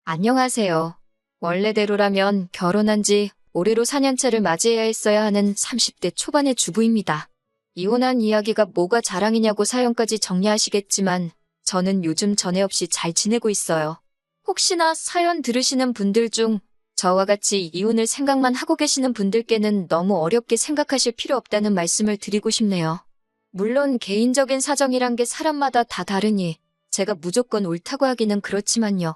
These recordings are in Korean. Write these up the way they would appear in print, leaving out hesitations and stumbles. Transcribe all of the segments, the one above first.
안녕하세요. 원래대로라면 결혼한 지 올해로 4년차를 맞이해야 했어야 하는 30대 초반의 주부입니다. 이혼한 이야기가 뭐가 자랑이냐고 사연까지 정리하시겠지만 저는 요즘 전에 없이 잘 지내고 있어요. 혹시나 사연 들으시는 분들 중 저와 같이 이혼을 생각만 하고 계시는 분들께는 너무 어렵게 생각하실 필요 없다는 말씀을 드리고 싶네요. 물론 개인적인 사정이란 게 사람마다 다 다르니 제가 무조건 옳다고 하기는 그렇지만요.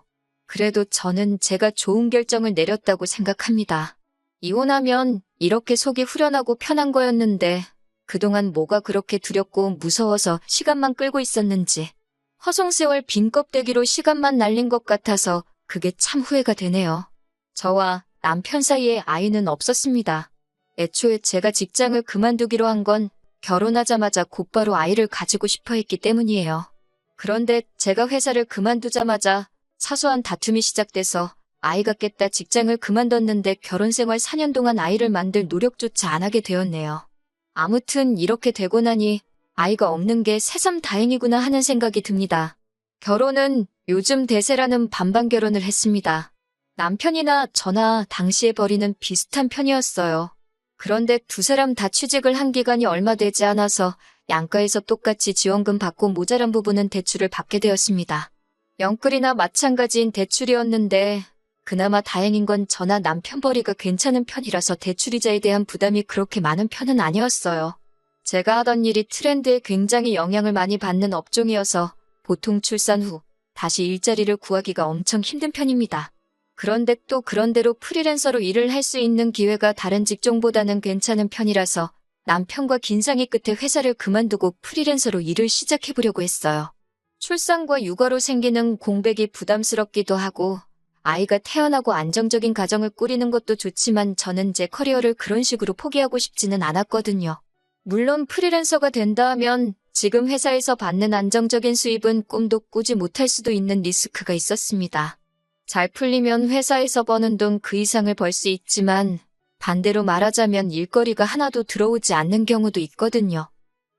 그래도 저는 제가 좋은 결정을 내렸다고 생각합니다. 이혼하면 이렇게 속이 후련하고 편한 거였는데 그동안 뭐가 그렇게 두렵고 무서워서 시간만 끌고 있었는지 허송세월 빈 껍데기로 시간만 날린 것 같아서 그게 참 후회가 되네요. 저와 남편 사이에 아이는 없었습니다. 애초에 제가 직장을 그만두기로 한 건 결혼하자마자 곧바로 아이를 가지고 싶어 했기 때문이에요. 그런데 제가 회사를 그만두자마자 사소한 다툼이 시작돼서 아이가 깼다 직장을 그만뒀는데 결혼 생활 4년 동안 아이를 만들 노력조차 안 하게 되었네요. 아무튼 이렇게 되고 나니 아이가 없는 게 새삼 다행이구나 하는 생각이 듭니다. 결혼은 요즘 대세라는 반반 결혼을 했습니다. 남편이나 저나 당시의 벌이는 비슷한 편이었어요. 그런데 두 사람 다 취직을 한 기간이 얼마 되지 않아서 양가에서 똑같이 지원금 받고 모자란 부분은 대출을 받게 되었습니다. 영끌이나 마찬가지인 대출이었는데 그나마 다행인 건 저나 남편 벌이가 괜찮은 편이라서 대출이자에 대한 부담이 그렇게 많은 편은 아니었어요. 제가 하던 일이 트렌드에 굉장히 영향을 많이 받는 업종이어서 보통 출산 후 다시 일자리를 구하기가 엄청 힘든 편입니다. 그런데 또 그런대로 프리랜서로 일을 할 수 있는 기회가 다른 직종보다는 괜찮은 편이라서 남편과 긴상의 끝에 회사를 그만두고 프리랜서로 일을 시작해보려고 했어요. 출산과 육아로 생기는 공백이 부담스럽기도 하고 아이가 태어나고 안정적인 가정을 꾸리는 것도 좋지만 저는 제 커리어를 그런 식으로 포기하고 싶지는 않았거든요. 물론 프리랜서가 된다 하면 지금 회사에서 받는 안정적인 수입은 꿈도 꾸지 못할 수도 있는 리스크가 있었습니다. 잘 풀리면 회사에서 버는 돈 그 이상을 벌 수 있지만 반대로 말하자면 일거리가 하나도 들어오지 않는 경우도 있거든요.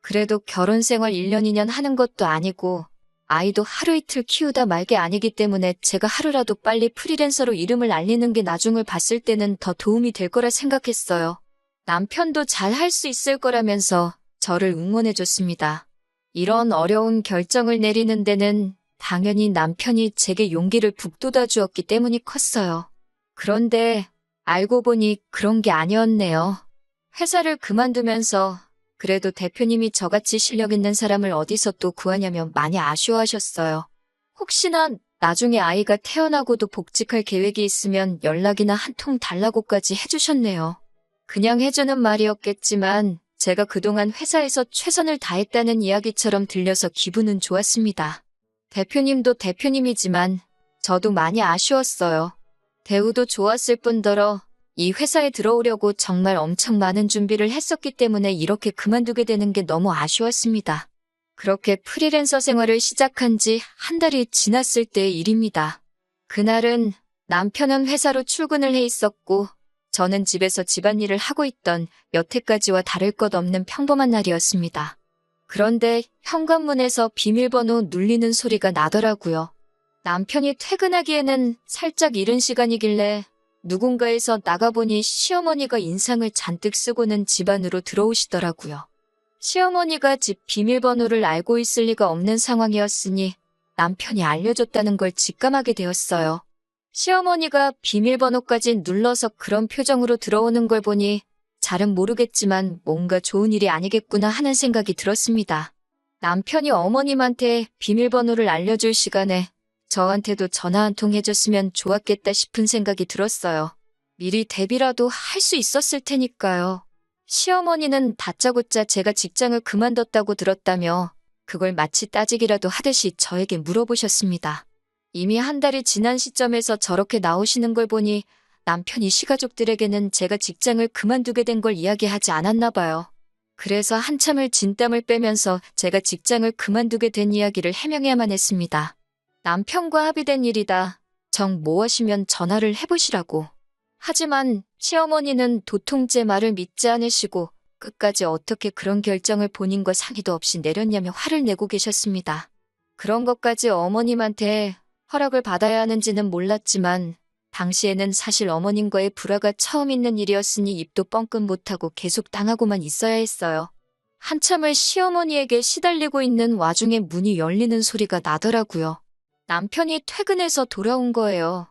그래도 결혼 생활 1년 2년 하는 것도 아니고 아이도 하루 이틀 키우다 말게 아니기 때문에 제가 하루라도 빨리 프리랜서로 이름을 알리는 게 나중을 봤을 때는 더 도움이 될 거라 생각했어요. 남편도 잘 할 수 있을 거라면서 저를 응원해줬습니다. 이런 어려운 결정을 내리는 데는 당연히 남편이 제게 용기를 북돋아 주었기 때문이 컸어요. 그런데 알고 보니 그런 게 아니었네요. 회사를 그만두면서 그래도 대표님이 저같이 실력 있는 사람을 어디서 또 구하냐며 많이 아쉬워하셨어요. 혹시나 나중에 아이가 태어나고도 복직할 계획이 있으면 연락이나 한 통 달라고까지 해주셨네요. 그냥 해주는 말이었겠지만 제가 그동안 회사에서 최선을 다했다는 이야기처럼 들려서 기분은 좋았습니다. 대표님도 대표님이지만 저도 많이 아쉬웠어요. 대우도 좋았을 뿐더러 이 회사에 들어오려고 정말 엄청 많은 준비를 했었기 때문에 이렇게 그만두게 되는 게 너무 아쉬웠습니다. 그렇게 프리랜서 생활을 시작한 지 한 달이 지났을 때의 일입니다. 그날은 남편은 회사로 출근을 해 있었고 저는 집에서 집안일을 하고 있던 여태까지와 다를 것 없는 평범한 날이었습니다. 그런데 현관문에서 비밀번호 눌리는 소리가 나더라고요. 남편이 퇴근하기에는 살짝 이른 시간이길래 누군가에서 나가보니 시어머니가 인상을 잔뜩 쓰고는 집 안으로 들어오시더라고요. 시어머니가 집 비밀번호를 알고 있을 리가 없는 상황이었으니 남편이 알려줬다는 걸 직감하게 되었어요. 시어머니가 비밀번호까지 눌러서 그런 표정으로 들어오는 걸 보니 잘은 모르겠지만 뭔가 좋은 일이 아니겠구나 하는 생각이 들었습니다. 남편이 어머님한테 비밀번호를 알려줄 시간에 저한테도 전화 한 통 해줬으면 좋았겠다 싶은 생각이 들었어요. 미리 대비라도 할 수 있었을 테니까요. 시어머니는 다짜고짜 제가 직장을 그만뒀다고 들었다며 그걸 마치 따지기라도 하듯이 저에게 물어보셨습니다. 이미 한 달이 지난 시점에서 저렇게 나오시는 걸 보니 남편이 시가족들에게는 제가 직장을 그만두게 된 걸 이야기하지 않았나 봐요. 그래서 한참을 진땀을 빼면서 제가 직장을 그만두게 된 이야기를 해명해야만 했습니다. 남편과 합의된 일이다. 정 모하시면 전화를 해보시라고. 하지만 시어머니는 도통 제 말을 믿지 않으시고 끝까지 어떻게 그런 결정을 본인과 상의도 없이 내렸냐며 화를 내고 계셨습니다. 그런 것까지 어머님한테 허락을 받아야 하는지는 몰랐지만 당시에는 사실 어머님과의 불화가 처음 있는 일이었으니 입도 뻥끗 못하고 계속 당하고만 있어야 했어요. 한참을 시어머니에게 시달리고 있는 와중에 문이 열리는 소리가 나더라고요. 남편이 퇴근해서 돌아온 거예요.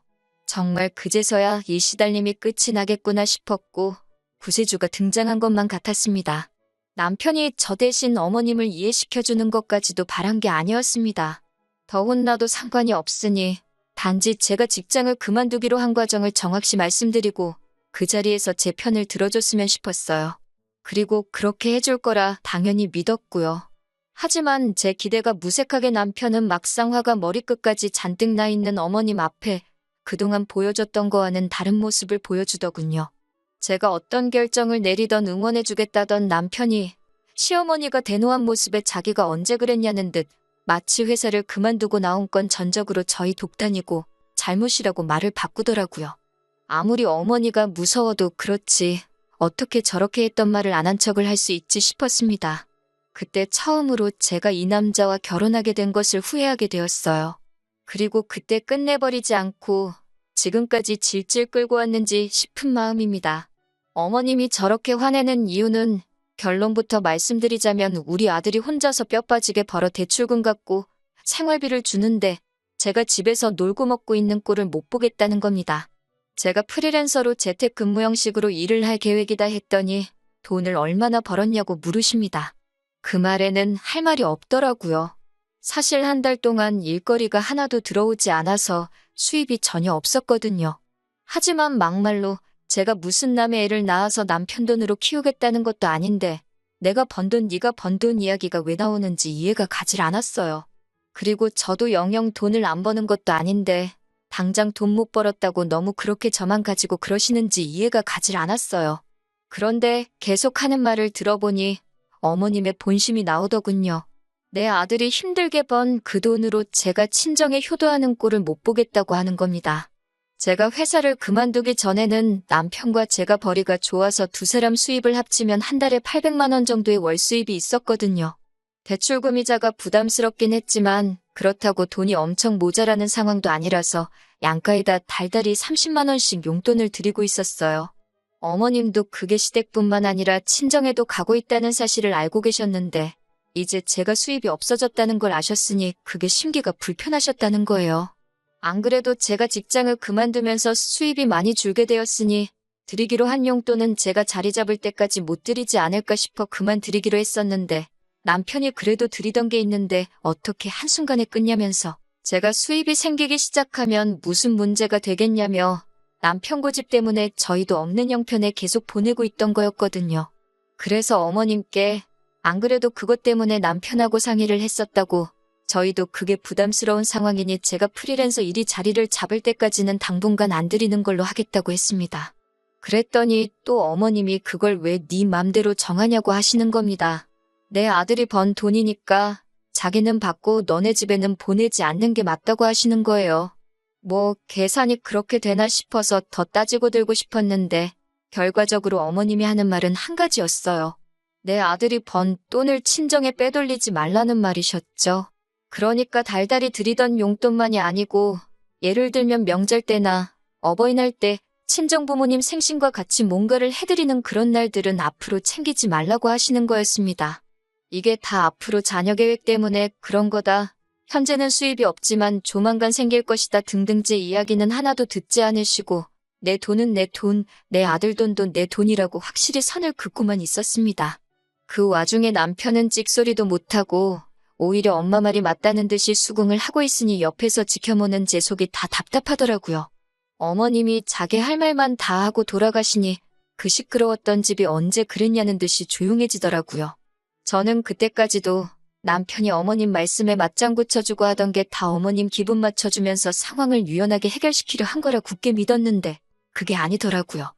정말 그제서야 이 시달림이 끝이 나겠구나 싶었고 구세주가 등장한 것만 같았습니다. 남편이 저 대신 어머님을 이해시켜주는 것까지도 바란 게 아니었습니다. 더 혼나도 상관이 없으니 단지 제가 직장을 그만두기로 한 과정을 정확히 말씀드리고 그 자리에서 제 편을 들어줬으면 싶었어요. 그리고 그렇게 해줄 거라 당연히 믿었고요. 하지만 제 기대가 무색하게 남편은 막상 화가 머리끝까지 잔뜩 나 있는 어머님 앞에 그동안 보여줬던 거와는 다른 모습을 보여주더군요. 제가 어떤 결정을 내리던 응원해주겠다던 남편이 시어머니가 대노한 모습에 자기가 언제 그랬냐는 듯 마치 회사를 그만두고 나온 건 전적으로 저희 독단이고 잘못이라고 말을 바꾸더라고요. 아무리 어머니가 무서워도 그렇지 어떻게 저렇게 했던 말을 안 한 척을 할 수 있지 싶었습니다. 그때 처음으로 제가 이 남자와 결혼하게 된 것을 후회하게 되었어요. 그리고 그때 끝내버리지 않고 지금까지 질질 끌고 왔는지 싶은 마음입니다. 어머님이 저렇게 화내는 이유는 결론부터 말씀드리자면 우리 아들이 혼자서 뼈 빠지게 벌어 대출금 갚고 생활비를 주는데 제가 집에서 놀고 먹고 있는 꼴을 못 보겠다는 겁니다. 제가 프리랜서로 재택근무 형식으로 일을 할 계획이다 했더니 돈을 얼마나 벌었냐고 물으십니다. 그 말에는 할 말이 없더라고요. 사실 한 달 동안 일거리가 하나도 들어오지 않아서 수입이 전혀 없었거든요. 하지만 막말로 제가 무슨 남의 애를 낳아서 남편 돈으로 키우겠다는 것도 아닌데 내가 번 돈 네가 번 돈 이야기가 왜 나오는지 이해가 가질 않았어요. 그리고 저도 영영 돈을 안 버는 것도 아닌데 당장 돈 못 벌었다고 너무 그렇게 저만 가지고 그러시는지 이해가 가질 않았어요. 그런데 계속 하는 말을 들어보니 어머님의 본심이 나오더군요. 내 아들이 힘들게 번 그 돈으로 제가 친정에 효도하는 꼴을 못 보겠다고 하는 겁니다. 제가 회사를 그만두기 전에는 남편과 제가 벌이가 좋아서 두 사람 수입을 합치면 한 달에 800만 원 정도의 월 수입이 있었거든요. 대출금 이자가 부담스럽긴 했지만 그렇다고 돈이 엄청 모자라는 상황도 아니라서 양가에다 달달이 30만 원씩 용돈을 드리고 있었어요. 어머님도 그게 시댁뿐만 아니라 친정에도 가고 있다는 사실을 알고 계셨는데 이제 제가 수입이 없어졌다는 걸 아셨으니 그게 심기가 불편하셨다는 거예요. 안 그래도 제가 직장을 그만두면서 수입이 많이 줄게 되었으니 드리기로 한 용돈은 제가 자리 잡을 때까지 못 드리지 않을까 싶어 그만 드리기로 했었는데 남편이 그래도 드리던 게 있는데 어떻게 한순간에 끊냐면서 제가 수입이 생기기 시작하면 무슨 문제가 되겠냐며 남편 고집 때문에 저희도 없는 형편에 계속 보내고 있던 거였거든요. 그래서 어머님께 안 그래도 그것 때문에 남편하고 상의를 했었다고 저희도 그게 부담스러운 상황이니 제가 프리랜서 일이 자리를 잡을 때까지는 당분간 안 드리는 걸로 하겠다고 했습니다. 그랬더니 또 어머님이 그걸 왜 네 맘대로 정하냐고 하시는 겁니다. 내 아들이 번 돈이니까 자기는 받고 너네 집에는 보내지 않는 게 맞다고 하시는 거예요. 뭐 계산이 그렇게 되나 싶어서 더 따지고 들고 싶었는데 결과적으로 어머님이 하는 말은 한 가지였어요. 내 아들이 번 돈을 친정에 빼돌리지 말라는 말이셨죠. 그러니까 달달이 드리던 용돈만이 아니고 예를 들면 명절 때나 어버이날 때 친정부모님 생신과 같이 뭔가를 해드리는 그런 날들은 앞으로 챙기지 말라고 하시는 거였습니다. 이게 다 앞으로 자녀 계획 때문에 그런 거다. 현재는 수입이 없지만 조만간 생길 것이다 등등제 이야기는 하나도 듣지 않으시고 내 돈은 내 돈, 내 아들 돈도 내 돈이라고 확실히 선을 긋고만 있었습니다. 그 와중에 남편은 찍소리도 못하고 오히려 엄마 말이 맞다는 듯이 수긍을 하고 있으니 옆에서 지켜보는 제 속이 다 답답하더라고요. 어머님이 자기 할 말만 다 하고 돌아가시니 그 시끄러웠던 집이 언제 그랬냐는 듯이 조용해지더라고요. 저는 그때까지도 남편이 어머님 말씀에 맞장구 쳐주고 하던 게 다 어머님 기분 맞춰주면서 상황을 유연하게 해결시키려 한 거라 굳게 믿었는데 그게 아니더라고요.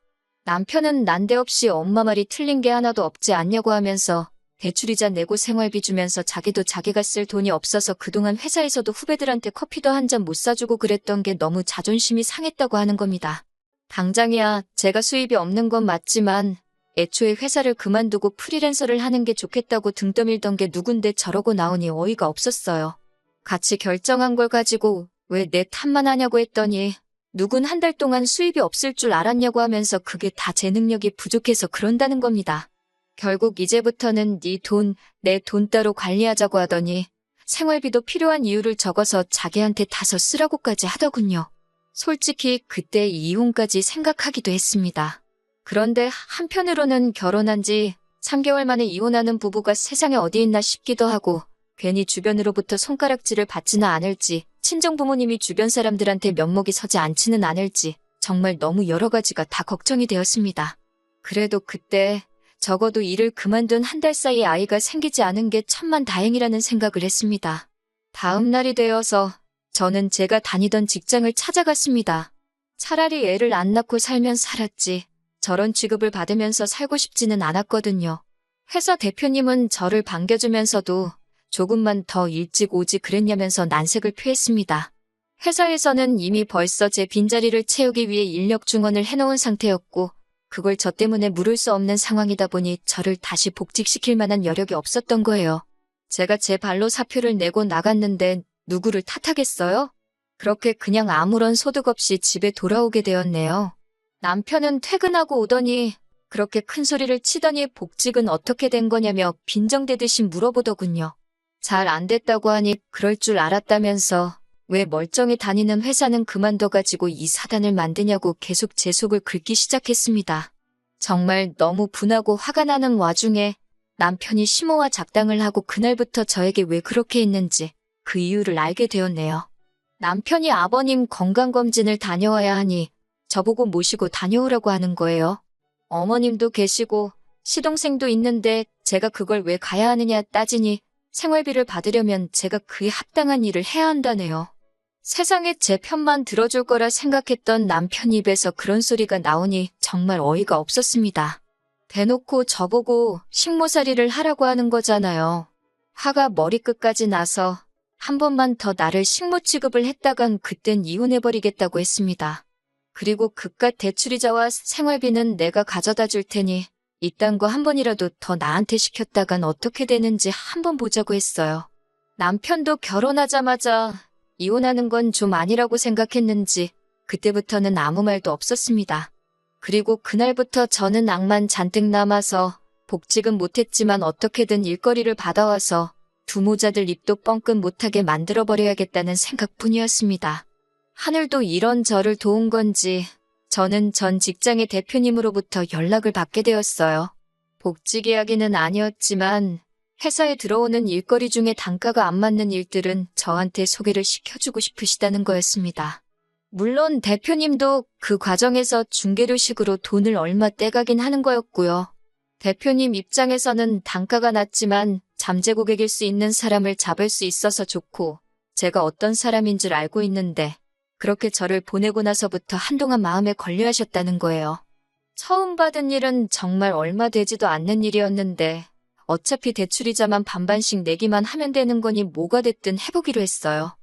남편은 난데없이 엄마 말이 틀린 게 하나도 없지 않냐고 하면서 대출이자 내고 생활비 주면서 자기도 자기가 쓸 돈이 없어서 그동안 회사에서도 후배들한테 커피도 한 잔 못 사주고 그랬던 게 너무 자존심이 상했다고 하는 겁니다. 당장이야 제가 수입이 없는 건 맞지만 애초에 회사를 그만두고 프리랜서를 하는 게 좋겠다고 등 떠밀던 게 누군데 저러고 나오니 어이가 없었어요. 같이 결정한 걸 가지고 왜 내 탓만 하냐고 했더니 누군 한 달 동안 수입이 없을 줄 알았냐고 하면서 그게 다 제 능력이 부족해서 그런다는 겁니다. 결국 이제부터는 네 돈, 내 돈 따로 관리하자고 하더니 생활비도 필요한 이유를 적어서 자기한테 다서 쓰라고까지 하더군요. 솔직히 그때 이혼까지 생각하기도 했습니다. 그런데 한편으로는 결혼한 지 3개월 만에 이혼하는 부부가 세상에 어디 있나 싶기도 하고 괜히 주변으로부터 손가락질을 받지는 않을지 친정 부모님이 주변 사람들한테 면목이 서지 않지는 않을지 정말 너무 여러 가지가 다 걱정이 되었습니다. 그래도 그때 적어도 일을 그만둔 한 달 사이에 아이가 생기지 않은 게 천만다행이라는 생각을 했습니다. 다음 날이 되어서 저는 제가 다니던 직장을 찾아갔습니다. 차라리 애를 안 낳고 살면 살았지 저런 취급을 받으면서 살고 싶지는 않았거든요. 회사 대표님은 저를 반겨주면서도 조금만 더 일찍 오지 그랬냐면서 난색을 표했습니다. 회사에서는 이미 벌써 제 빈자리를 채우기 위해 인력 중원을 해놓은 상태였고 그걸 저 때문에 물을 수 없는 상황이다 보니 저를 다시 복직시킬 만한 여력이 없었던 거예요. 제가 제 발로 사표를 내고 나갔는데 누구를 탓하겠어요? 그렇게 그냥 아무런 소득 없이 집에 돌아오게 되었네요. 남편은 퇴근하고 오더니 그렇게 큰 소리를 치더니 복직은 어떻게 된 거냐며 빈정대듯이 물어보더군요. 잘 안 됐다고 하니 그럴 줄 알았다면서 왜 멀쩡히 다니는 회사는 그만둬가지고 이 사단을 만드냐고 계속 제 속을 긁기 시작했습니다. 정말 너무 분하고 화가 나는 와중에 남편이 심호와 작당을 하고 그날부터 저에게 왜 그렇게 했는지 그 이유를 알게 되었네요. 남편이 아버님 건강검진을 다녀와야 하니 저보고 모시고 다녀오라고 하는 거예요. 어머님도 계시고 시동생도 있는데 제가 그걸 왜 가야 하느냐 따지니 생활비를 받으려면 제가 그에 합당한 일을 해야 한다네요. 세상에 제 편만 들어줄 거라 생각했던 남편 입에서 그런 소리가 나오니 정말 어이가 없었습니다. 대놓고 저보고 식모살이를 하라고 하는 거잖아요. 화가 머리끝까지 나서 한 번만 더 나를 식모 취급을 했다간 그땐 이혼해버리겠다고 했습니다. 그리고 그깟 대출이자와 생활비는 내가 가져다 줄 테니 이딴 거 한 번이라도 더 나한테 시켰다간 어떻게 되는지 한번 보자고 했어요. 남편도 결혼하자마자 이혼하는 건 좀 아니라고 생각했는지 그때부터는 아무 말도 없었습니다. 그리고 그날부터 저는 낭만 잔뜩 남아서 복직은 못했지만 어떻게든 일거리를 받아와서 두 모자들 입도 뻥끗 못하게 만들어버려야겠다는 생각뿐이었습니다. 하늘도 이런 저를 도운 건지 저는 전 직장의 대표님으로부터 연락을 받게 되었어요. 복직 이야기는 아니었지만 회사에 들어오는 일거리 중에 단가가 안 맞는 일들은 저한테 소개를 시켜주고 싶으시다는 거였습니다. 물론 대표님도 그 과정에서 중개료식으로 돈을 얼마 떼가긴 하는 거였고요. 대표님 입장에서는 단가가 낮지만 잠재 고객일 수 있는 사람을 잡을 수 있어서 좋고 제가 어떤 사람인 줄 알고 있는데 그렇게 저를 보내고 나서부터 한동안 마음에 걸려하셨다는 거예요. 처음 받은 일은 정말 얼마 되지도 않는 일이었는데 어차피 대출이자만 반반씩 내기만 하면 되는 거니 뭐가 됐든 해보기로 했어요.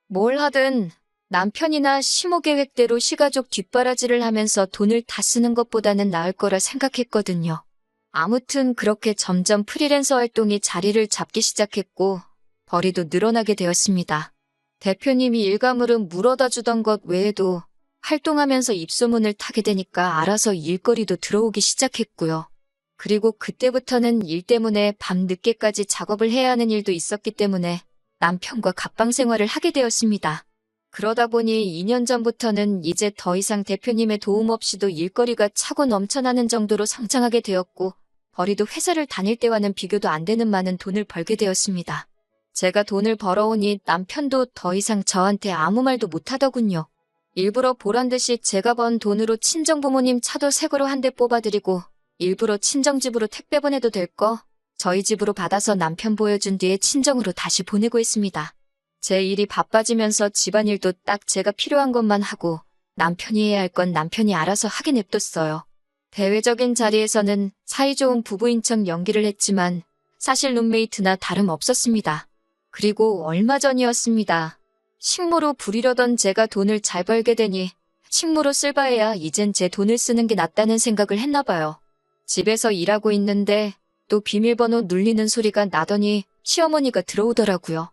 뭘 하든 남편이나 시모 계획대로 시가족 뒷바라지를 하면서 돈을 다 쓰는 것보다는 나을 거라 생각했거든요. 아무튼 그렇게 점점 프리랜서 활동이 자리를 잡기 시작했고 벌이도 늘어나게 되었습니다. 대표님이 일가물은 물어다 주던 것 외에도 활동하면서 입소문을 타게 되니까 알아서 일거리도 들어오기 시작했고요. 그리고 그때부터는 일 때문에 밤 늦게까지 작업을 해야 하는 일도 있었기 때문에 남편과 갑방 생활을 하게 되었습니다. 그러다 보니 2년 전부터는 이제 더 이상 대표님의 도움 없이도 일거리가 차고 넘쳐나는 정도로 성장하게 되었고 벌이도 회사를 다닐 때와는 비교도 안 되는 많은 돈을 벌게 되었습니다. 제가 돈을 벌어오니 남편도 더 이상 저한테 아무 말도 못하더군요. 일부러 보란듯이 제가 번 돈으로 친정부모님 차도 새 거로 한 대 뽑아드리고 일부러 친정집으로 택배 보내도 될 거 저희 집으로 받아서 남편 보여준 뒤에 친정으로 다시 보내고 있습니다. 제 일이 바빠지면서 집안일도 딱 제가 필요한 것만 하고 남편이 해야 할 건 남편이 알아서 하게 냅뒀어요. 대외적인 자리에서는 사이좋은 부부인 척 연기를 했지만 사실 룸메이트나 다름없었습니다. 그리고 얼마 전이었습니다. 식모로 부리려던 제가 돈을 잘 벌게 되니 식모로 쓸 바에야 이젠 제 돈을 쓰는 게 낫다는 생각을 했나 봐요. 집에서 일하고 있는데 또 비밀번호 눌리는 소리가 나더니 시어머니가 들어오더라고요.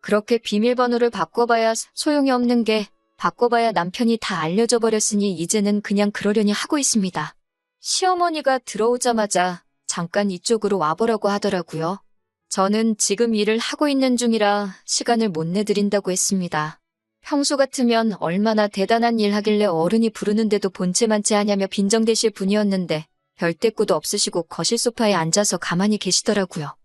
그렇게 비밀번호를 바꿔봐야 소용이 없는 게 바꿔봐야 남편이 다 알려져 버렸으니 이제는 그냥 그러려니 하고 있습니다. 시어머니가 들어오자마자 잠깐 이쪽으로 와보라고 하더라고요. 저는 지금 일을 하고 있는 중이라 시간을 못 내드린다고 했습니다. 평소 같으면 얼마나 대단한 일 하길래 어른이 부르는데도 본체만체 하냐며 빈정대실 분이었는데 별 대꾸도 없으시고 거실 소파에 앉아서 가만히 계시더라고요.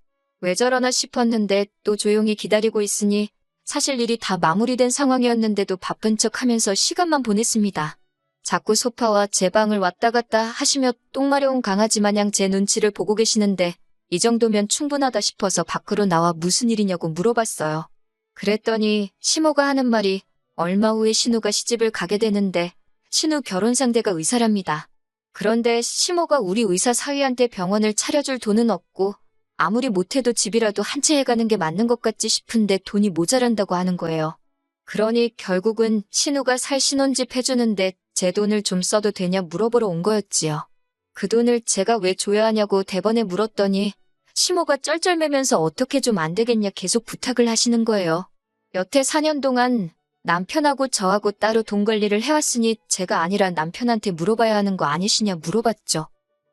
왜 저러나 싶었는데 또 조용히 기다리고 있으니 사실 일이 다 마무리된 상황이었는데도 바쁜 척하면서 시간만 보냈습니다. 자꾸 소파와 제 방을 왔다 갔다 하시며 똥 마려운 강아지 마냥 제 눈치를 보고 계시는데 이 정도면 충분하다 싶어서 밖으로 나와 무슨 일이냐고 물어봤어요. 그랬더니 시모가 하는 말이 얼마 후에 신우가 시집을 가게 되는데 신우 결혼 상대가 의사랍니다. 그런데 시모가 우리 의사 사위한테 병원을 차려줄 돈은 없고 아무리 못해도 집이라도 한 채 해가는 게 맞는 것 같지 싶은데 돈이 모자란다고 하는 거예요. 그러니 결국은 신우가 살 신혼집 해주는데 제 돈을 좀 써도 되냐 물어보러 온 거였지요. 그 돈을 제가 왜 줘야 하냐고 대번에 물었더니 시모가 쩔쩔매면서 어떻게 좀 안 되겠냐 계속 부탁을 하시는 거예요. 여태 4년 동안 남편하고 저하고 따로 돈 관리를 해왔으니 제가 아니라 남편한테 물어봐야 하는 거 아니시냐 물어봤죠.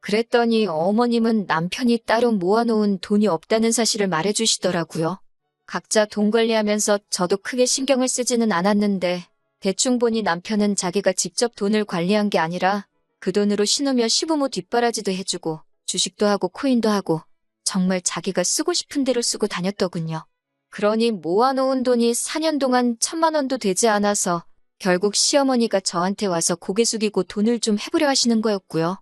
그랬더니 어머님은 남편이 따로 모아놓은 돈이 없다는 사실을 말해주시더라고요. 각자 돈 관리하면서 저도 크게 신경을 쓰지는 않았는데 대충 보니 남편은 자기가 직접 돈을 관리한 게 아니라 그 돈으로 신우며 시부모 뒷바라지도 해주고 주식도 하고 코인도 하고 정말 자기가 쓰고 싶은 대로 쓰고 다녔더군요. 그러니 모아놓은 돈이 4년 동안 1,000만 원도 되지 않아서 결국 시어머니가 저한테 와서 고개 숙이고 돈을 좀 해보려 하시는 거였고요.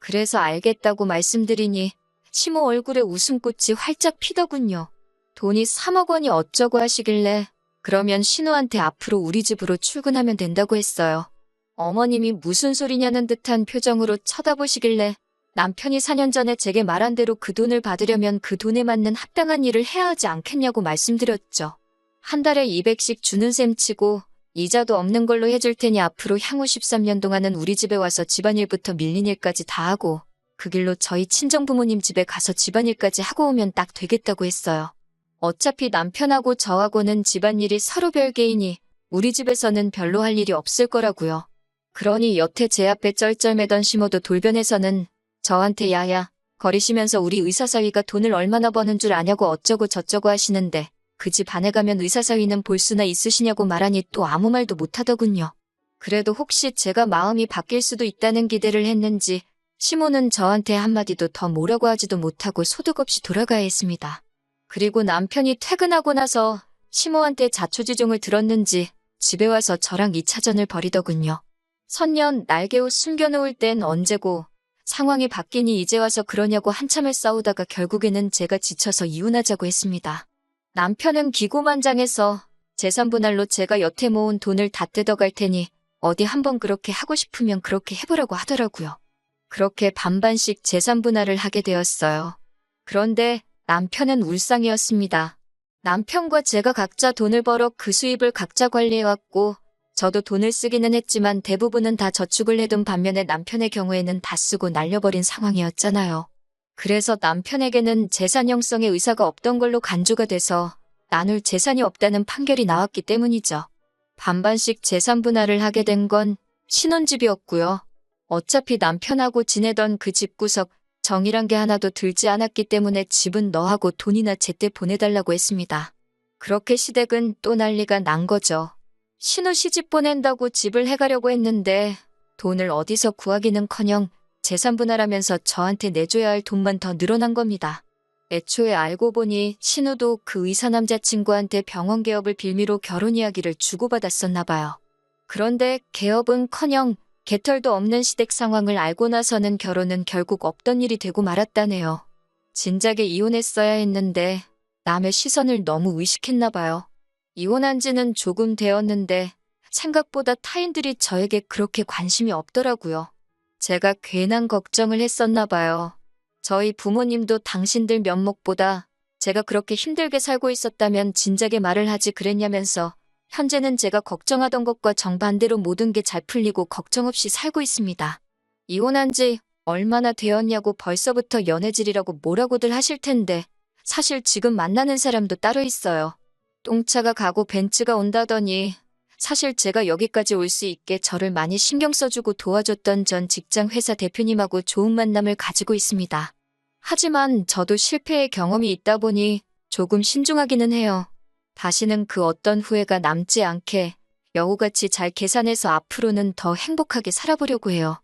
그래서 알겠다고 말씀드리니 시모 얼굴에 웃음꽃이 활짝 피더군요. 돈이 3억 원이 어쩌고 하시길래 그러면 신우한테 앞으로 우리 집으로 출근하면 된다고 했어요. 어머님이 무슨 소리냐는 듯한 표정으로 쳐다보시길래 남편이 4년 전에 제게 말한 대로 그 돈을 받으려면 그 돈에 맞는 합당한 일을 해야 하지 않겠냐고 말씀드렸죠. 한 달에 200씩 주는 셈 치고 이자도 없는 걸로 해줄 테니 앞으로 향후 13년 동안은 우리 집에 와서 집안일부터 밀린 일까지 다 하고 그 길로 저희 친정부모님 집에 가서 집안일까지 하고 오면 딱 되겠다고 했어요. 어차피 남편하고 저하고는 집안일이 서로 별개이니 우리 집에서는 별로 할 일이 없을 거라고요. 그러니 여태 제 앞에 쩔쩔매던 시모도 돌변해서는 저한테 야야 거리시면서 우리 의사사위가 돈을 얼마나 버는 줄 아냐고 어쩌고 저쩌고 하시는데 그 집 안에 가면 의사사위는 볼 수나 있으시냐고 말하니 또 아무 말도 못하더군요. 그래도 혹시 제가 마음이 바뀔 수도 있다는 기대를 했는지 시모는 저한테 한마디도 더 뭐라고 하지도 못하고 소득 없이 돌아가야 했습니다. 그리고 남편이 퇴근하고 나서 시모한테 자초지종을 들었는지 집에 와서 저랑 2차전을 벌이더군요. 선년 날개옷 숨겨놓을 땐 언제고 상황이 바뀌니 이제 와서 그러냐고 한참을 싸우다가 결국에는 제가 지쳐서 이혼하자고 했습니다. 남편은 기고만장해서 재산분할로 제가 여태 모은 돈을 다 뜯어갈 테니 어디 한번 그렇게 하고 싶으면 그렇게 해보라고 하더라고요. 그렇게 반반씩 재산분할을 하게 되었어요. 그런데 남편은 울상이었습니다. 남편과 제가 각자 돈을 벌어 그 수입을 각자 관리해왔고 저도 돈을 쓰기는 했지만 대부분은 다 저축을 해둔 반면에 남편의 경우에는 다 쓰고 날려버린 상황이었잖아요. 그래서 남편에게는 재산 형성의 의사가 없던 걸로 간주가 돼서 나눌 재산이 없다는 판결이 나왔기 때문이죠. 반반씩 재산 분할을 하게 된 건 신혼집이었고요. 어차피 남편하고 지내던 그 집구석 정이란 게 하나도 들지 않았기 때문에 집은 너하고 돈이나 제때 보내달라고 했습니다. 그렇게 시댁은 또 난리가 난 거죠. 신우 시집 보낸다고 집을 해가려고 했는데 돈을 어디서 구하기는커녕 재산 분할하면서 저한테 내줘야 할 돈만 더 늘어난 겁니다. 애초에 알고 보니 신우도 그 의사 남자친구한테 병원 개업을 빌미로 결혼 이야기를 주고받았었나 봐요. 그런데 개업은커녕 개털도 없는 시댁 상황을 알고 나서는 결혼은 결국 없던 일이 되고 말았다네요. 진작에 이혼했어야 했는데 남의 시선을 너무 의식했나 봐요. 이혼한 지는 조금 되었는데 생각보다 타인들이 저에게 그렇게 관심이 없더라고요. 제가 괜한 걱정을 했었나 봐요. 저희 부모님도 당신들 면목보다 제가 그렇게 힘들게 살고 있었다면 진작에 말을 하지 그랬냐면서 현재는 제가 걱정하던 것과 정반대로 모든 게 잘 풀리고 걱정 없이 살고 있습니다. 이혼한 지 얼마나 되었냐고 벌써부터 연애질이라고 뭐라고들 하실 텐데 사실 지금 만나는 사람도 따로 있어요. 똥차가 가고 벤츠가 온다더니 사실 제가 여기까지 올 수 있게 저를 많이 신경 써주고 도와줬던 전 직장 회사 대표님하고 좋은 만남을 가지고 있습니다. 하지만 저도 실패의 경험이 있다 보니 조금 신중하기는 해요. 다시는 그 어떤 후회가 남지 않게 여우같이 잘 계산해서 앞으로는 더 행복하게 살아보려고 해요.